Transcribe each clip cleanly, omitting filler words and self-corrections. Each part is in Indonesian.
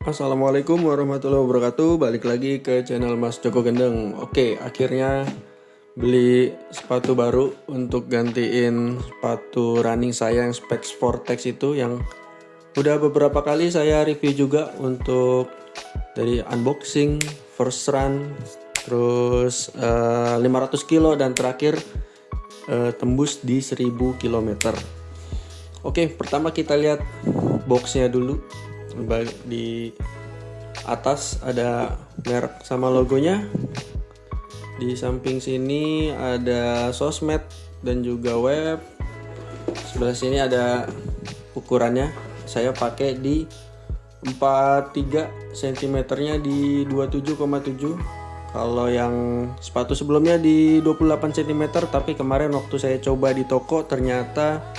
Assalamualaikum warahmatullahi wabarakatuh. Balik lagi ke channel Mas Joko Gendeng. Oke, akhirnya beli sepatu baru untuk gantiin sepatu running saya yang Specs Vortex itu, yang udah beberapa kali saya review juga untuk dari unboxing, first run, terus 500 kilo dan terakhir tembus di 1000 km. Oke, pertama kita lihat boxnya dulu. Di atas ada merek sama logonya. Di samping sini ada sosmed dan juga web. Sebelah sini ada ukurannya. Saya pakai di 43 cm nya di 27,7. Kalau yang sepatu sebelumnya di 28 cm, tapi kemarin waktu saya coba di toko ternyata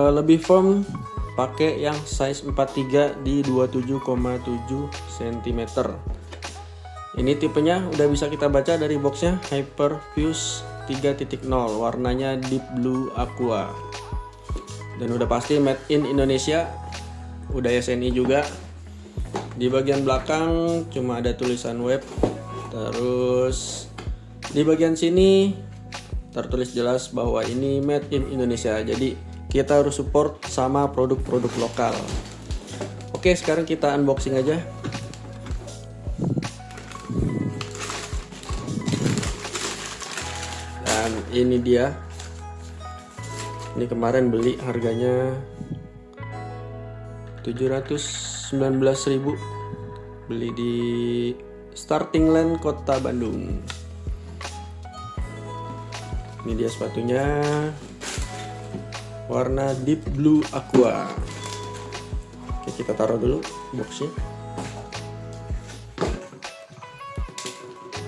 lebih firm pakai yang size 43 di 27,7 cm. Ini tipenya udah bisa kita baca dari boxnya, Hyperfuse 3.0, warnanya deep blue aqua. Dan udah pasti made in Indonesia, udah SNI juga. Di bagian belakang cuma ada tulisan web. Terus di bagian sini tertulis jelas bahwa ini made in Indonesia. Jadi kita harus support sama produk-produk lokal. Oke, sekarang kita unboxing aja. Dan ini dia. Ini kemarin beli harganya 719.000. Beli di Starting Land Kota Bandung. Ini dia sepatunya. Warna deep blue aqua. Oke, kita taruh dulu boxnya.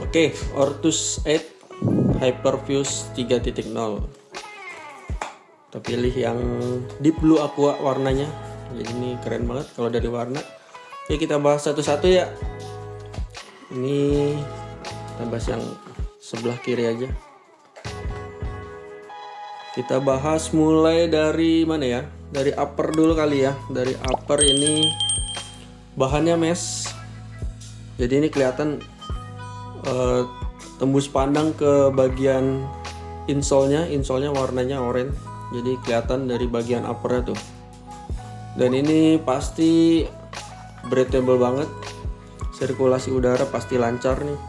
Oke, Ortus 8 Hyperfuse 3.0. Kita pilih yang deep blue aqua warnanya. Jadi ini keren banget kalau dari warna. Oke, kita bahas satu-satu ya. Ini kita bahas yang sebelah kiri aja. Kita bahas mulai dari mana ya? Dari upper dulu kali ya. Dari upper ini bahannya mesh. Jadi ini kelihatan tembus pandang ke bagian insole-nya. Insole-nya warnanya oranye. Jadi kelihatan dari bagian upper-nya tuh. Dan ini pasti breathable banget. Sirkulasi udara pasti lancar nih.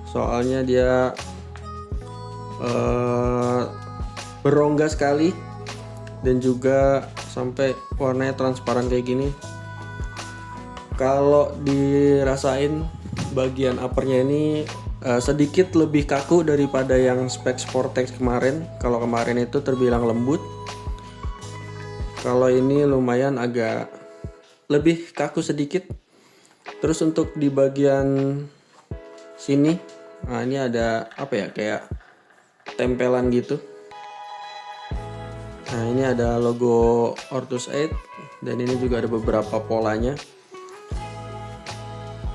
Soalnya dia berongga sekali dan juga sampai warnanya transparan kayak gini. Kalau dirasain bagian uppernya ini sedikit lebih kaku daripada yang Specs Vortex kemarin. Kalau kemarin itu terbilang lembut, kalau ini lumayan agak lebih kaku sedikit. Terus untuk di bagian sini, nah ini ada apa ya, kayak tempelan gitu. Nah, ini ada logo Ortus 8 dan ini juga ada beberapa polanya.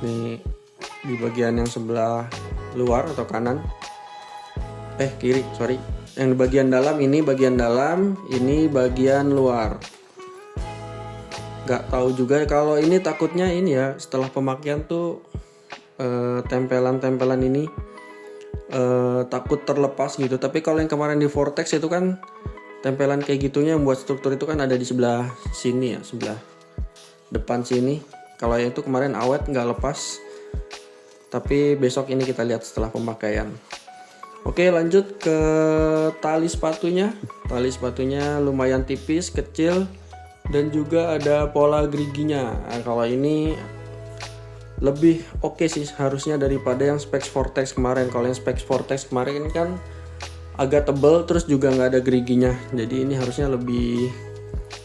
Nih di bagian yang sebelah luar atau kanan. Kiri, sorry. Yang di bagian dalam ini bagian dalam, ini bagian luar. Gak tahu juga kalau ini, takutnya ini ya setelah pemakaian tuh tempelan-tempelan ini takut terlepas gitu. Tapi kalau yang kemarin di Vortex itu kan tempelan kayak gitunya yang buat struktur itu kan ada di sebelah sini ya, sebelah depan sini. Kalau yang itu kemarin awet nggak lepas. Tapi besok ini kita lihat setelah pemakaian. Oke, lanjut ke tali sepatunya. Tali sepatunya lumayan tipis, kecil, dan juga ada pola geriginya. Nah, kalau ini lebih oke sih harusnya daripada yang Specs Vortex kemarin. Kalau yang Specs Vortex kemarin kan agak tebal, terus juga nggak ada geriginya. Jadi ini harusnya lebih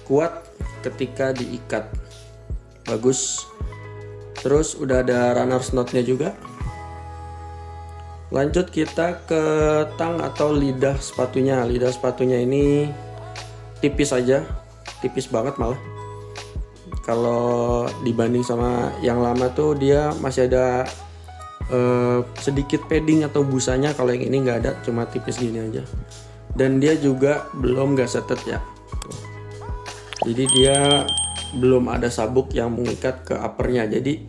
kuat ketika diikat. Bagus. Terus udah ada runners knot-nya juga. Lanjut kita ke tang atau lidah sepatunya. Lidah sepatunya ini tipis aja, tipis banget malah. Kalau dibanding sama yang lama tuh dia masih ada sedikit padding atau busanya. Kalau yang ini nggak ada, cuma tipis gini aja. Dan dia juga belum gazetted ya. Jadi dia belum ada sabuk yang mengikat ke uppernya. Jadi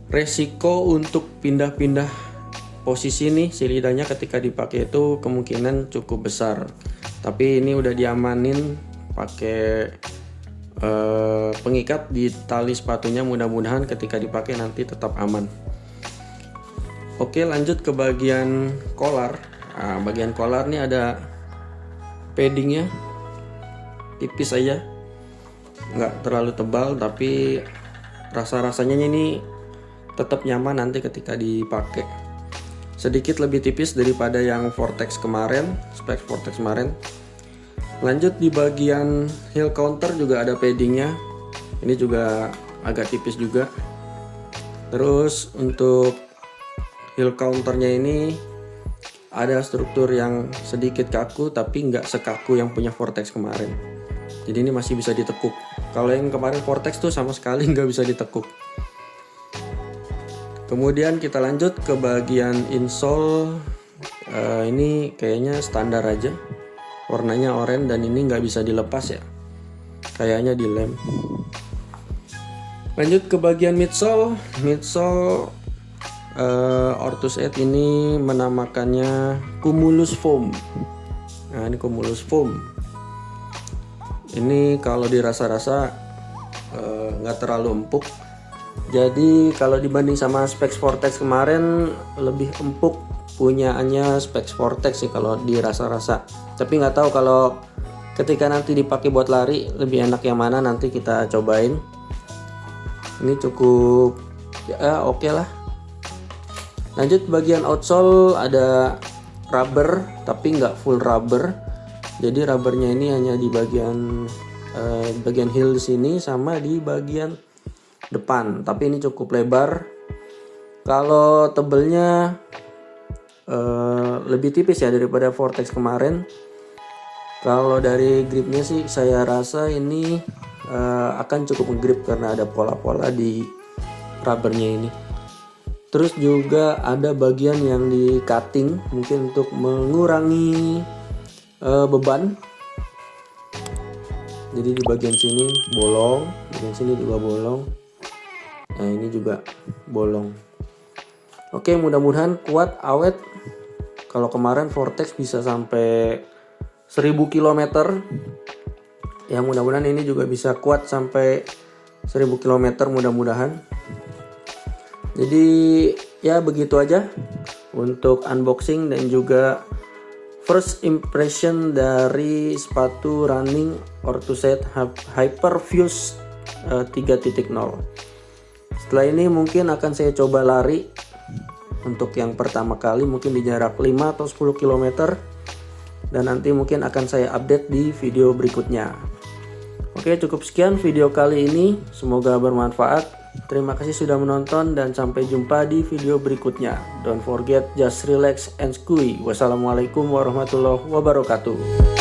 resiko untuk pindah-pindah posisi nih si lidahnya ketika dipakai itu kemungkinan cukup besar. Tapi ini udah diamanin pakai pengikat di tali sepatunya, mudah-mudahan ketika dipakai nanti tetap aman. Oke, lanjut ke bagian collar. Nah, bagian collar nih ada paddingnya, tipis aja, nggak terlalu tebal, tapi rasanya ini tetap nyaman nanti ketika dipakai. Sedikit lebih tipis daripada yang Vortex kemarin, spek Vortex kemarin. Lanjut di bagian heel counter juga ada paddingnya, ini juga agak tipis juga. Terus untuk heel counternya ini ada struktur yang sedikit kaku, tapi nggak sekaku yang punya Vortex kemarin. Jadi ini masih bisa ditekuk. Kalau yang kemarin Vortex tuh sama sekali nggak bisa ditekuk. Kemudian kita lanjut ke bagian insole. Ini kayaknya standar aja, warnanya oranye dan ini nggak bisa dilepas ya, kayaknya dilem. Lanjut ke bagian midsole. Ortus 8 ini menamakannya Cumulus Foam. Nah, ini Cumulus Foam. Ini kalau dirasa-rasa nggak terlalu empuk. Jadi kalau dibanding sama Specs Vortex kemarin lebih empuk punyaannya Specs Vortex sih kalau dirasa-rasa. Tapi nggak tahu kalau ketika nanti dipakai buat lari lebih enak yang mana, nanti kita cobain. Ini cukup ya oke lah. Lanjut bagian outsole ada rubber tapi nggak full rubber. Jadi rubbernya ini hanya di bagian heel di sini sama di bagian depan. Tapi ini cukup lebar. Kalau tebelnya lebih tipis ya daripada Vortex kemarin. Kalau dari gripnya sih saya rasa ini akan cukup ngegrip karena ada pola-pola di rubbernya ini. Terus juga ada bagian yang di cutting mungkin untuk mengurangi beban. Jadi di bagian sini bolong, bagian sini juga bolong. Nah, ini juga bolong. Oke, mudah-mudahan kuat, awet. Kalau kemarin Vortex bisa sampai 1000 km. Ya, mudah-mudahan ini juga bisa kuat sampai 1000 km mudah-mudahan. Jadi ya begitu aja untuk unboxing dan juga first impression dari sepatu running Ortus 8 Hyperfuse 3.0. Setelah ini mungkin akan saya coba lari untuk yang pertama kali, mungkin di jarak 5 atau 10 km, dan nanti mungkin akan saya update di video berikutnya. Oke, cukup sekian video kali ini, semoga bermanfaat. Terima kasih sudah menonton dan sampai jumpa di video berikutnya. Don't forget, just relax and squeeze. Wassalamualaikum warahmatullahi wabarakatuh.